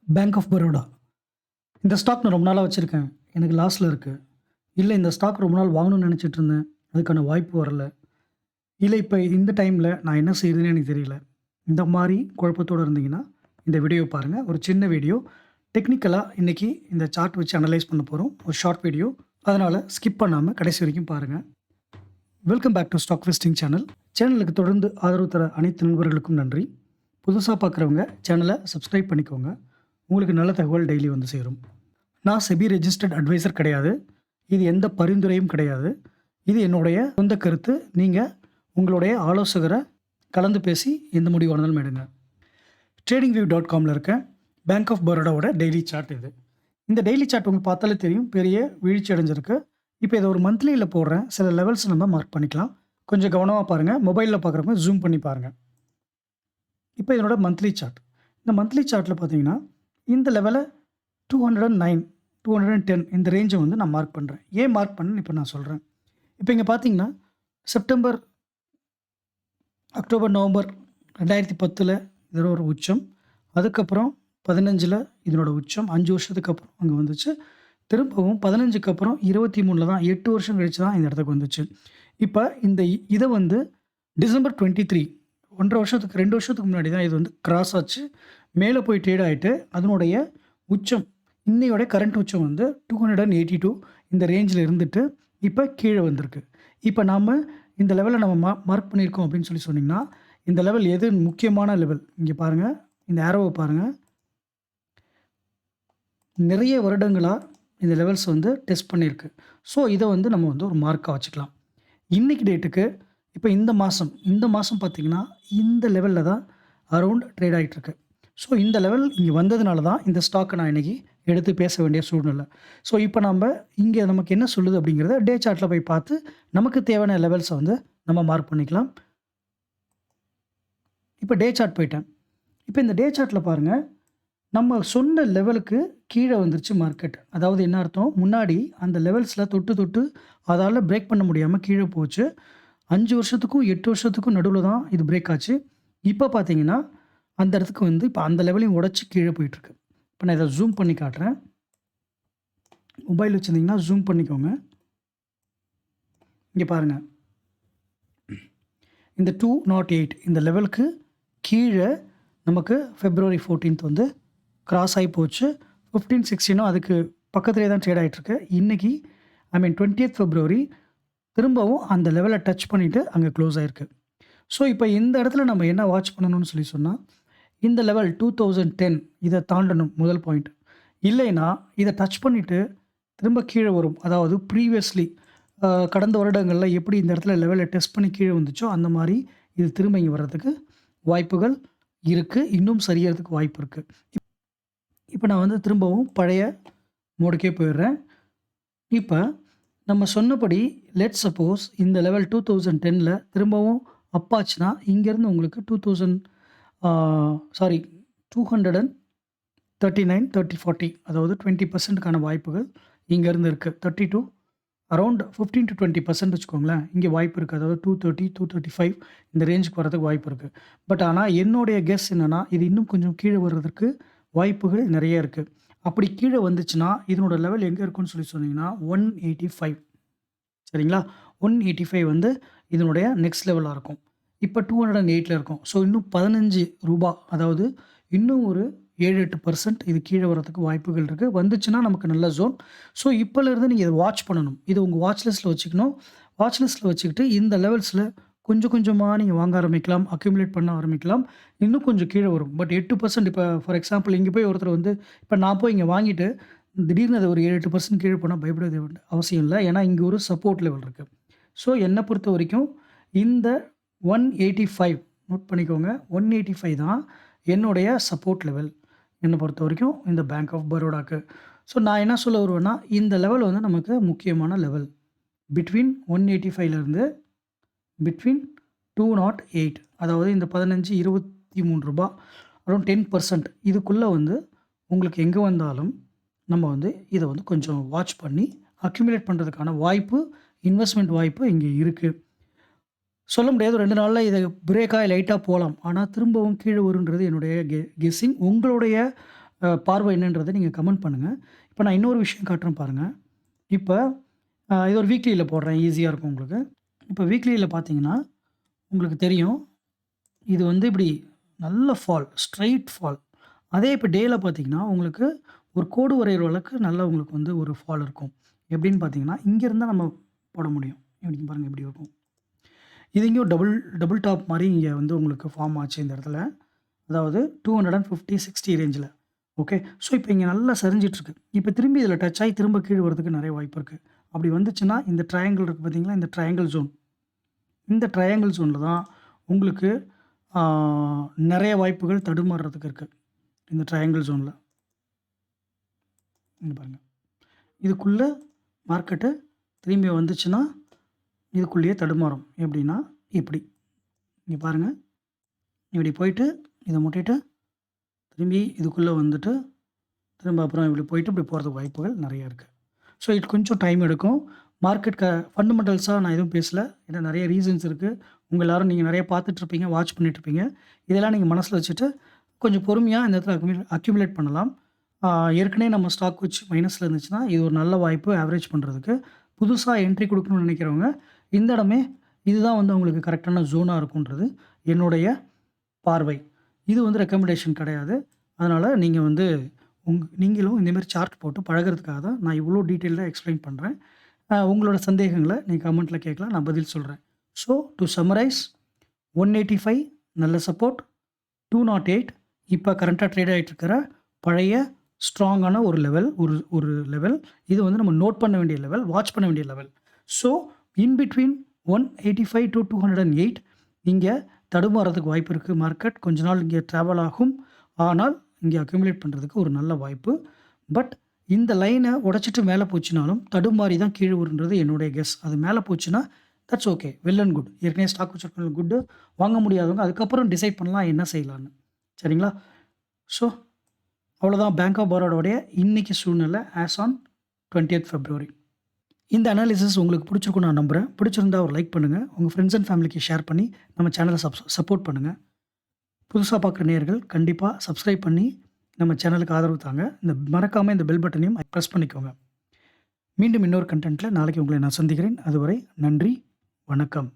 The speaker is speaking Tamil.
Bank of Baroda. இந்த ஸ்டாக் நான் ரொம்ப நாளா வச்சிருக்கேன். எனக்கு லாஸ்ல இருக்கு. இல்ல இந்த ஸ்டாக் ரொம்ப நாள் வாங்கணும்னு நெனச்சிட்டு இருந்தேன். அதுக்கான வாய்ப்பு வரல. இல்ல இப்ப இந்த டைம்ல நான் என்ன செய்றதுன்னே எனக்கு தெரியல. இந்த மாரி குழப்பத்தோட இருந்தீங்கன்னா, இந்த வீடியோ பாருங்க. ஒரு சின்ன வீடியோ. டெக்னிக்கலா இன்னைக்கு இந்த சார்ட் வச்சு அனலைஸ் பண்ண போறோம். ஒரு ஷார்ட் வீடியோ. அதனால ஸ்கிப் பண்ணாம கடைசி வரைக்கும் பாருங்க. Welcome back to stock investing channel. சேனலுக்கு தொடர்ந்து ஆதரவு தர அனைத்து நண்பர்களுக்கும் நன்றி. புதுசா பார்க்குறவங்க சேனல சப்ஸ்கிரைப் பண்ணிக்கோங்க. உங்களுக்கு நல்ல தகவல் டெய்லி வந்து சேரும். நான் செபி ரெஜிஸ்டர்ட் அட்வைசர் கிடையாது. இது எந்த பரிந்துரையும் கிடையாது. இது என்னுடைய சொந்த கருத்து. நீங்க உங்களுடைய ஆலோசகர கலந்து பேசி எந்த முடிவானாலும் எடுங்க. tradingview.comல இருக்க பேங்க் ஆஃப் பரோடாவோட டெய்லி சார்ட் இது. இந்த டெய்லி சார்ட் உங்களுக்கு பார்த்தாலே தெரியும். பெரிய வீழ்ச்சி அடைஞ்சிருக்கு. இப்போ இத ஒரு மந்த்லியில போடுறேன். சில லெவல்ஸ் நம்ம மார்க் பண்ணிக்கலாம். கொஞ்சம் கவனமா பாருங்க. மொபைல்ல பார்க்குறவங்க ஜூம் பண்ணி பாருங்க. இப்போ இதனோட மந்த்லி சார்ட். இந்த மந்த்லி சார்ட்ல பார்த்தீங்கன்னா, இந்த லெவல 209, 210 இந்த ரேஞ்ச வந்து நான் மார்க் பண்றேன். ஏன் மார்க் பண்ணேன்னு இப்ப நான் சொல்றேன். இப்ப இங்க பார்த்தீங்கன்னா, செப்டம்பர், அக்டோபர், நவம்பர் 2010ல இதோட ஒரு உச்சம். அதுக்கப்புறம் 15ல இதனோட உச்சம். 5 வருஷத்துக்கு அப்புறம் அங்க வந்துச்சு. திரும்பவும் 15க்கு அப்புறம் 23ல தான் 8 வருஷம் கழிச்சு தான் இந்த இடத்துக்கு வந்துச்சு. இப்ப இந்த இத வந்து டிசம்பர் 23 1 1/2 வருஷத்துக்கு 2 வருஷத்துக்கு முன்னாடி தான் இது வந்து கிராஸ் ஆச்சு. மேல போய் ட்ரேட் ஆயிட்டு அதனுடைய உச்சம் இன்னையோட கரண்ட் உச்சம் வந்து 282 இந்த ரேஞ்சில இருந்துட்டு, இப்ப கீழ வந்திருக்கு. இப்ப நாம இந்த லெவல நம்ம மார்க் பண்ணியிருக்கோம் அப்படின்னு சொன்னீங்கன்னா, இந்த லெவல் எது முக்கியமான லெவல்? இங்க பாருங்க. இந்த ஆரோவ பாருங்க. நிறைய வருடங்களா இந்த லெவல்ஸ் வந்து டெஸ்ட் பண்ணியிருக்கு. ஸோ, இத வந்து நம்ம வந்து ஒரு மார்க்கா வச்சுக்கலாம். இன்னைக்கு டேட்டுக்கு இப்ப இந்த மாசம் பார்த்தீங்கன்னா, இந்த லெவல்ல தான் அரவுண்ட் ட்ரேட் ஆயிட்டு இருக்கு. ஸோ, இந்த லெவல் இங்க வந்ததுனால தான் இந்த ஸ்டாக்க நான் இன்னைக்கு எடுத்து பேச வேண்டிய சூழ்நிலை. ஸோ, இப்ப நம்ப இங்க நமக்கு என்ன சொல்லுது அப்படிங்கிறத டே சார்ட்ல போய் பார்த்து, நமக்கு தேவையான லெவல்ஸ வந்து நம்ம மார்க் பண்ணிக்கலாம். இப்ப டே சார்ட் போயிட்டேன். இப்ப இந்த டே சார்ட்ல பாருங்க, நம்ம சொன்ன லெவலுக்கு கீழ வந்துருச்சு மார்க்கெட். அதாவது என்ன அர்த்தம்? முன்னாடி அந்த லெவல்ஸ்ல தொட்டு அதால பிரேக் பண்ண முடியாம கீழ போச்சு. 5 வருஷத்துக்கும், 8 வருஷத்துக்கும் நடுவுல தான் இது பிரேக் ஆச்சு. இப்ப பார்த்தீங்கன்னா, அந்த இடத்துக்கு வந்து இப்ப அந்த லெவலையும் உடைச்சு கீழ போயிட்டுருக்கு. இப்ப நான் இத ஜூம் பண்ணி காட்டுறேன். மொபைல் வச்சிருந்தீங்கன்னா ஜூம் பண்ணிக்கோங்க. இங்க பாருங்க. இந்த 208 இந்த லெவலுக்கு கீழ நமக்கு பிப்ரவரி 14த் வந்து கிராஸ் ஆயி போச்சு. 15, 16ம் அதுக்கு பக்கத்திலேயே தான் ட்ரேட் ஆயிட்டு இருக்கு. இன்னைக்கு 20th பிப்ரவரி திரும்பவும் அந்த லெவல டச் பண்ணிட்டு அங்க குளோஸ் ஆயிருக்கு. ஸோ, இப்ப இந்த இடத்துல நம்ம என்ன வாட்ச் பண்ணணும்னு சொன்னா, இந்த லெவல் 2010 இத தாண்டணும் முதல் பாயிண்ட். இல்லைன்னா, இத டச் பண்ணிட்டு திரும்ப கீழ வரும். அதாவது ப்ரீவியஸ்லி கடந்த வருடங்கள்ல எப்படி இந்த இடத்துல லெவல டெஸ்ட் பண்ணி கீழ வந்துச்சோ, அந்த மாரி இது திரும்ப இங்க வர்றதுக்கு வாய்ப்புகள் இருக்கு. இன்னும் சரியறதுக்கு வாய்ப்பு இருக்கு. இப்ப நான் வந்து திரும்பவும் பழைய மோடுக்கே போயிடுறேன். இப்ப நம்ம சொன்னபடி லெட்ஸ் சப்போஸ் இந்த லெவல் 2010ல திரும்பவும் அப் ஆச்சுன்னா, இங்கேருந்து உங்களுக்கு 2000 ஆ சாரி 239, 30, 40 அதாவது 20%க்கான வாய்ப்புகள் இங்கேருந்து இருக்கு. 30 டூ அரவுண்ட் 15-20% வச்சுக்கோங்களேன். இங்க வாய்ப்பு இருக்கு. அதாவது 230, 235 இந்த ரேஞ்சுக்கு வரதுக்கு வாய்ப்பு இருக்கு. பட் ஆனா என்னுடைய கெஸ் என்னன்னா, இது இன்னும் கொஞ்சம் கீழ வர்றதற்கு வாய்ப்புகள் நெறைய இருக்கு. அப்படி கீழ வந்துச்சுன்னா, இதனோட லெவல் எங்க இருக்குன்னு சொன்னீங்கன்னா, 185 சரிங்களா? 185 வந்து இதனுடைய நெக்ஸ்ட் லெவலா இருக்கும். இப்ப 208ல இருக்கோம். ஸோ இன்னும் ரூ. 15 அதாவது இன்னும் ஒரு 7, 8% இது கீழ வரதுக்கு வாய்ப்புகள் இருக்கு. வந்துச்சுன்னா நமக்கு நல்ல ஜோன். ஸோ இப்பலேருந்து நீங்க இத வாட்ச் பண்ணணும். இத உங்க வாட்ச் லிஸ்ட்ல வச்சுக்கணும். வாட்ச் லிஸ்ட்ல வச்சுக்கிட்டு இந்த லெவல்ஸ்ல கொஞ்சம் கொஞ்சமா நீங்க வாங்க ஆரம்பிக்கலாம். அக்யூமுலேட் பண்ண ஆரம்பிக்கலாம். இன்னும் கொஞ்சம் கீழ வரும். பட் 8% இப்ப ஃபார் எக்ஸாம்பிள் இங்க போய் ஒருத்தர் வந்து இப்ப நான் போய் இங்க வாங்கிட்டு திடீர்னு அது ஒரு 7, 8% கீழ போனா பயப்பட அவசியம் இல்ல. ஏன்னா இங்க ஒரு சப்போர்ட் லெவல் இருக்கு. ஸோ என்ன பொறுத்தவரைக்கும் இந்த 185 நோட் பண்ணிக்கோங்க. 185 தான் என்னுடைய சப்போர்ட் லெவல். என்ன பொறுத்தவரைக்கும் இந்த பேங்க் ஆஃப் பரோடாக்கு. ஸோ நான் என்ன சொல்ல வருவேன்னா, இந்த லெவல் வந்து நமக்கு முக்கியமான லெவல். பிட்வீன் 185லேருந்து பிட்வீன் 208 அதாவது இந்த 15, ரூ. 23 அரௌண்ட் 10% இதுக்குள்ள வந்து உங்களுக்கு எங்க வந்தாலும் நம்ம வந்து இத வந்து கொஞ்சம் வாட்ச் பண்ணி அக்யூமுலேட் பண்றதுக்கான வாய்ப்பு, இன்வெஸ்ட்மென்ட் வாய்ப்பு இங்க இருக்கு. சொல்ல முடியாது. 2 நாள்ல இது பிரேக் ஆயி லைட்டா போலாம். ஆனா திரும்பவும் கீழ வரும்ன்றது என்னுடைய கெஸ்ஸிங். உங்களுடைய பார்வை என்னன்றத நீங்க கமெண்ட் பண்ணுங்க. இப்ப நான் இன்னொரு விஷயம் காட்டுறேன் பாருங்க. இப்ப இது ஒரு வீக்லில போடுறேன். ஈஸியா இருக்கும் உங்களுக்கு. இப்ப வீக்லில பார்த்தீங்கன்னா, உங்களுக்கு தெரியும். இது வந்து இப்படி நல்ல ஃபால், ஸ்ட்ரெய்ட் ஃபால். அதே இப்ப டேல பார்த்தீங்கன்னா, உங்களுக்கு ஒரு கோடு வரையிற அளவுக்கு நல்லா உங்களுக்கு வந்து ஒரு ஃபால் இருக்கும். எப்படின்னு பார்த்தீங்கன்னா, இங்க இருந்தா நம்ம போட முடியும். இங்க பாருங்க இப்படி இருக்கும். இது இங்கேயும் டபுள் டபுள் டாப் மாரி இங்க வந்து உங்களுக்கு ஃபார்ம் ஆச்சு இந்த இடத்துல. அதாவது 250, 60 ரேஞ்சில. ஓகே. ஸோ, இப்ப இங்க நல்லா சரிஞ்சிட்டுருக்கு. இப்ப திரும்பி இதில டச் ஆயி திரும்ப கீழ வரதுக்கு நெறைய வாய்ப்பு இருக்கு. அப்படி வந்துச்சுன்னா, இந்த ட்ரையாங்கிள் இருக்கு பார்த்தீங்களா? இந்த ட்ரையாங்கிள் ஜோன். இந்த ட்ரையாங்கிள் ஜோன்ல தான் உங்களுக்கு ஆ நெறைய வாய்ப்புகள் தடுமாறுறதுக்கு இருக்கு. இந்த ட்ரையாங்கிள் ஜோன்ல. இங்க பாருங்க. இதுக்குள்ள மார்க்கெட்டு திரும்பி வந்துச்சுன்னா, இதுக்குள்ளேயே தடுமாறும். எப்படின்னா, இப்படி. இங்க பாருங்க. இப்படி போயிட்டு, இத முட்டிட்டு, திரும்பி இதுக்குள்ள வந்துட்டு, திரும்ப அப்புறம் இப்படி போயிட்டு, இப்படி போறதுக்கு வாய்ப்புகள் நெறைய இருக்கு. ஸோ, இது கொஞ்சம் டைம் எடுக்கும். மார்க்கெட் ஃபண்டமெண்டல்ஸா நான் எதுவும் பேசல. ஏன்னா நெறைய ரீசன்ஸ் இருக்கு. உங்க எல்லாரும் நீங்க நெறைய பார்த்துட்டுருப்பீங்க, வாட்ச் பண்ணிட்டுருப்பீங்க. இதெல்லாம் நீங்க மனசுல வச்சுட்டு, கொஞ்சம் பொறுமையா இந்த இடத்துல அக்யூமுலேட் பண்ணலாம். ஆ ஏற்கனவே நம்ம ஸ்டாக் வச்சு மைனஸ்ல இருந்துச்சுன்னா, இது ஒரு நல்ல வாய்ப்பு ஆவரேஜ் பண்றதுக்கு. புதுசா என்ட்ரி குடுக்கணும்னு நெனைக்கிறவங்க, இந்த இடமே இதுதான் வந்து உங்களுக்கு கரெக்ட்டான ஜோனா இருக்குன்றது என்னுடைய பார்வை. இது வந்து ரெக்கமெண்டேஷன் கிடையாது. அதனால நீங்க வந்து நீங்களும் இந்த மாரி சார்ட் போட்டு பழகுறதுக்காக தான் நான் இவ்ளோ டீட்டெயில்டா எக்ஸ்ப்ளைன் பண்றேன். உங்களோட சந்தேகங்கள நீங்க கமெண்ட்ல கேட்கலாம். நான் பதில் சொல்றேன். ஸோ, டூ சம்மரைஸ் 185 நல்ல சப்போர்ட். 208 இப்ப கரண்ட்டா ட்ரேட் ஆயிட்டு இருக்கிற பழைய ஸ்ட்ராங்கான ஒரு லெவல். ஒரு ஒரு லெவல். இது வந்து நம்ம நோட் பண்ண வேண்டிய லெவல். வாட்ச் பண்ண வேண்டிய level. So, in between 185 to 208 இங்க தடுமாறதுக்கு வாய்ப்பு இருக்கு மார்க்கெட். கொஞ்ச நாள் இங்க ட்ராவல் ஆகும். ஆனால், இங்க அக்யூமுலேட் பண்றதுக்கு ஒரு நல்ல வாய்ப்பு. பட் இந்த லைன உடைச்சிட்டு மேல போச்சுனாலும், தடுமாறி தான் கீழ வரும்ன்றது என்னுடைய கெஸ். அது மேல போச்சுன்னா, that's okay. Well and good. ஏற்கனவே ஸ்டாக் வச்சிருக்கவங்களுக்கு குட்டு. வாங்க முடியாதவங்க அதுக்கப்புறம் டிசைட் பண்ணலாம் என்ன செய்யலான்னு. சரிங்களா? ஸோ, அவ்வளோதான் பேங்க் ஆஃப் பரோடாவுடைய இன்னைக்கு சூழ்நிலை ஆஸ் ஆன் 20த் February. இந்த அனாலிசிஸ் உங்களுக்கு பிடிச்சிருக்கும்னு நான் நம்புறேன். பிடிச்சிருந்தா ஒரு லைக் பண்ணுங்க. உங்க ஃப்ரெண்ட்ஸ் அண்ட் ஃபேமிலிக்கு ஷேர் பண்ணி நம்ம சேனல சப்போர்ட் பண்ணுங்க. புதுசா பார்க்குற நேயர்கள் கண்டிப்பா சப்ஸ்கிரைப் பண்ணி நம்ம சேனலுக்கு ஆதரவு தாங்க. மறக்காம இந்த பெல் பட்டனையும் பிரஸ் பண்ணிக்கோங்க. மீண்டும் இன்னொரு கன்டென்ட்ல நாளைக்கு உங்களை நான் சந்திக்கிறேன். அதுவரை நன்றி, வணக்கம்.